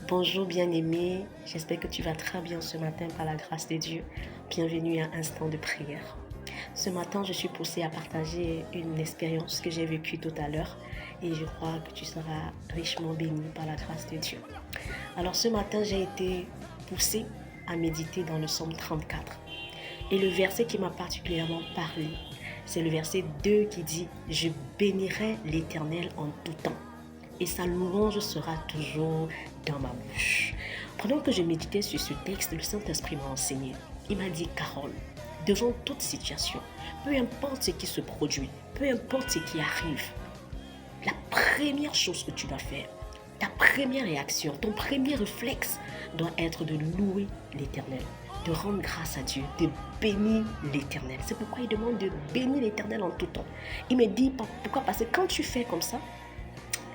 Bonjour bien-aimé, j'espère que tu vas très bien ce matin par la grâce de Dieu. Bienvenue à Instant de prière. Ce matin, je suis poussée à partager une expérience que j'ai vécue tout à l'heure et je crois que tu seras richement béni par la grâce de Dieu. Alors ce matin, j'ai été poussée à méditer dans le psaume 34 et le verset qui m'a particulièrement parlé, c'est le verset 2 qui dit « Je bénirai l'Éternel en tout temps. Et sa louange sera toujours dans ma bouche. » Pendant que je méditais sur ce texte, le Saint-Esprit m'a enseigné. Il m'a dit, Carole, devant toute situation, peu importe ce qui se produit, peu importe ce qui arrive, la première chose que tu dois faire, ta première réaction, ton premier réflexe doit être de louer l'Éternel, de rendre grâce à Dieu, de bénir l'Éternel. C'est pourquoi il demande de bénir l'Éternel en tout temps. Il me dit, pourquoi? Parce que quand tu fais comme ça,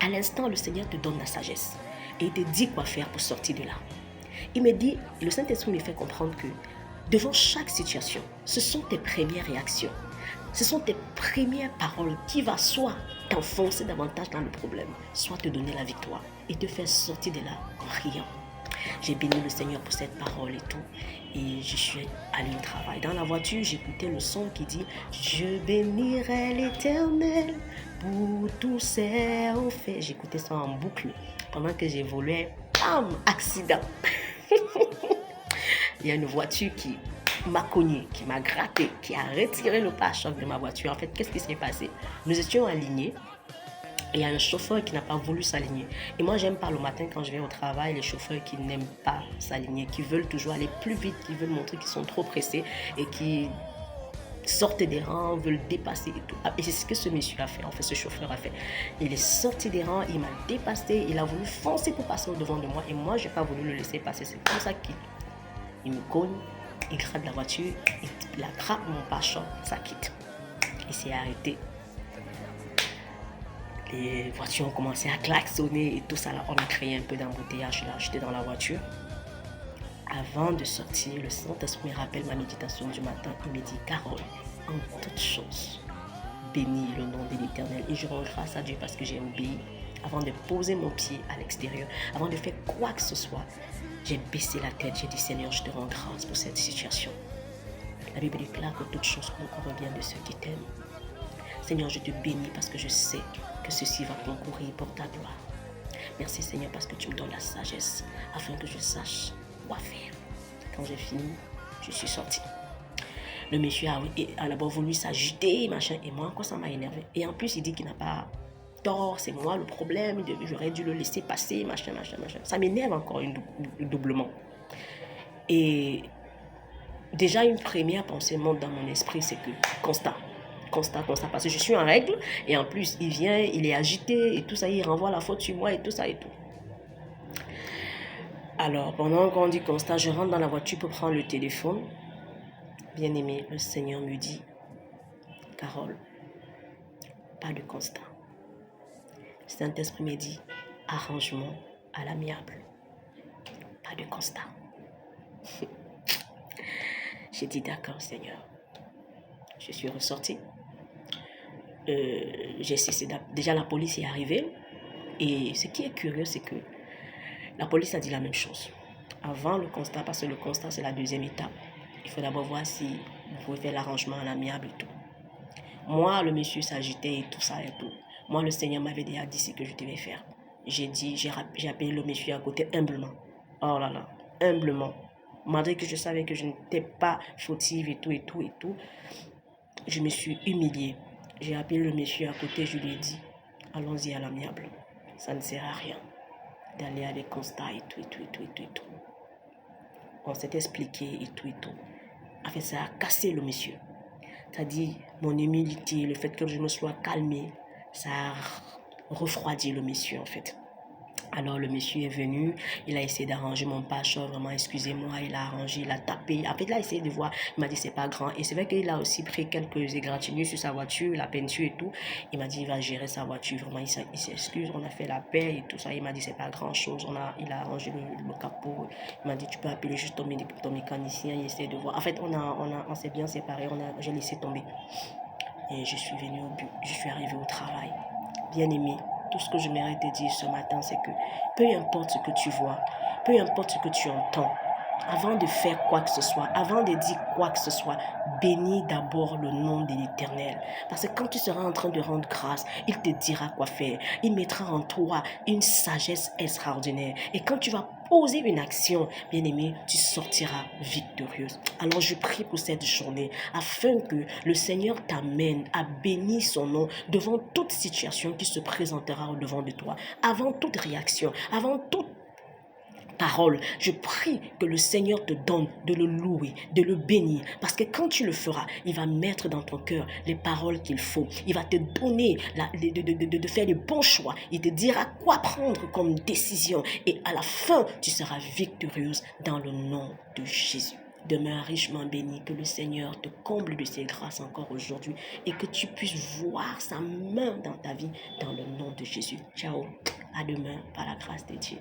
à l'instant, le Seigneur te donne la sagesse et il te dit quoi faire pour sortir de là. Il me dit, le Saint-Esprit me fait comprendre que devant chaque situation, ce sont tes premières réactions, ce sont tes premières paroles qui vont soit t'enfoncer davantage dans le problème, soit te donner la victoire et te faire sortir de là en riant. J'ai béni le Seigneur pour cette parole et tout. Et je suis allée au travail. Dans la voiture, j'écoutais le son qui dit « Je bénirai l'Éternel pour tous ses faits. » J'écoutais ça en boucle pendant que j'évoluais. Bam! Accident! Il y a une voiture qui m'a cogné, qui m'a gratté, qui a retiré le pare-choc de ma voiture. En fait, qu'est-ce qui s'est passé? Nous étions alignés. Et il y a un chauffeur qui n'a pas voulu s'aligner. Et moi, j'aime pas le matin quand je vais au travail, les chauffeurs qui n'aiment pas s'aligner, qui veulent toujours aller plus vite, qui veulent montrer qu'ils sont trop pressés et qui sortent des rangs, veulent dépasser et tout. Et c'est ce que ce monsieur a fait, en fait, ce chauffeur a fait. Il est sorti des rangs, il m'a dépassé, il a voulu foncer pour passer au devant de moi et moi, je n'ai pas voulu le laisser passer. C'est comme ça qu'il me cogne, il gratte la voiture, il attrape mon pare-choc, ça quitte. Il s'est arrêté. Les voitures ont commencé à klaxonner et tout ça. Là, on a créé un peu d'embouteillage là. J'étais dans la voiture. Avant de sortir, le Saint-Esprit me rappelle ma méditation du matin. Il me dit, Carole, en toutes choses, bénis le nom de l'Éternel. Et je rends grâce à Dieu parce que j'ai obéi. Avant de poser mon pied à l'extérieur, avant de faire quoi que ce soit, j'ai baissé la tête. J'ai dit, Seigneur, je te rends grâce pour cette situation. La Bible déclare que toute chose revient de ceux qui t'aiment. Seigneur, je te bénis parce que je sais que ceci va concourir pour ta gloire. Merci Seigneur parce que tu me donnes la sagesse afin que je sache quoi faire. Quand j'ai fini, je suis sortie. Le monsieur a d'abord voulu s'agiter, machin, et moi encore ça m'a énervé. Et en plus, il dit qu'il n'a pas tort, c'est moi le problème, j'aurais dû le laisser passer, machin. Ça m'énerve encore doublement. Et déjà, une première pensée monte dans mon esprit, c'est que constat, parce que je suis en règle, et en plus, il vient, il est agité, et tout ça, il renvoie la faute sur moi, et tout ça, et tout. Alors, pendant qu'on dit constat, je rentre dans la voiture pour prendre le téléphone. Bien aimé, le Seigneur me dit, Carole, pas de constat. Le Saint-Esprit me dit, arrangement à l'amiable, pas de constat. J'ai dit, d'accord, Seigneur. Je suis ressortie. J'ai cessé. Déjà, la police est arrivée. Et ce qui est curieux, c'est que la police a dit la même chose. Avant le constat, parce que le constat, c'est la deuxième étape. Il faut d'abord voir si vous pouvez faire l'arrangement à l'amiable et tout. Moi, le monsieur s'agitait et tout ça et tout. Moi, le Seigneur m'avait déjà dit ce que je devais faire. J'ai appelé le monsieur à côté humblement. Oh là là, humblement. Malgré que je savais que je n'étais pas fautive et tout. Je me suis humiliée. J'ai appelé le monsieur à côté, je lui ai dit, allons-y à l'amiable. Ça ne sert à rien d'aller à des constats et tout. On s'est expliqué et tout. En fait, ça a cassé le monsieur. C'est-à-dire, mon humilité, le fait que je me sois calmée, ça a refroidi le monsieur, en fait. Alors, le monsieur est venu, il a essayé d'arranger mon pare-choc, vraiment, excusez-moi, il a arrangé, il a tapé. En fait, il a essayé de voir, il m'a dit, c'est pas grand. Et c'est vrai qu'il a aussi pris quelques égratignures sur sa voiture, la peinture et tout. Il m'a dit, il va gérer sa voiture, vraiment, il s'excuse, on a fait la paix et tout ça. Il m'a dit, c'est pas grand-chose, il a arrangé le capot. Il m'a dit, tu peux appeler juste ton mécanicien, il essaie de voir. En fait, on s'est bien séparés, j'ai laissé tomber. Et je suis venue au but, je suis arrivée au travail. Bien aimé, tout ce que je mérite de dire ce matin, c'est que peu importe ce que tu vois, peu importe ce que tu entends, avant de faire quoi que ce soit, avant de dire quoi que ce soit, bénis d'abord le nom de l'Éternel. Parce que quand tu seras en train de rendre grâce, il te dira quoi faire. Il mettra en toi une sagesse extraordinaire. Et quand tu vas poser une action, bien-aimé, tu sortiras victorieuse. Alors je prie pour cette journée, afin que le Seigneur t'amène à bénir son nom devant toute situation qui se présentera au devant de toi, avant toute réaction, avant toute parole. Je prie que le Seigneur te donne de le louer, de le bénir. Parce que quand tu le feras, il va mettre dans ton cœur les paroles qu'il faut. Il va te donner de faire les bons choix. Il te dira quoi prendre comme décision. Et à la fin, tu seras victorieuse dans le nom de Jésus. Demeure richement béni, que le Seigneur te comble de ses grâces encore aujourd'hui et que tu puisses voir sa main dans ta vie dans le nom de Jésus. Ciao, à demain par la grâce de Dieu.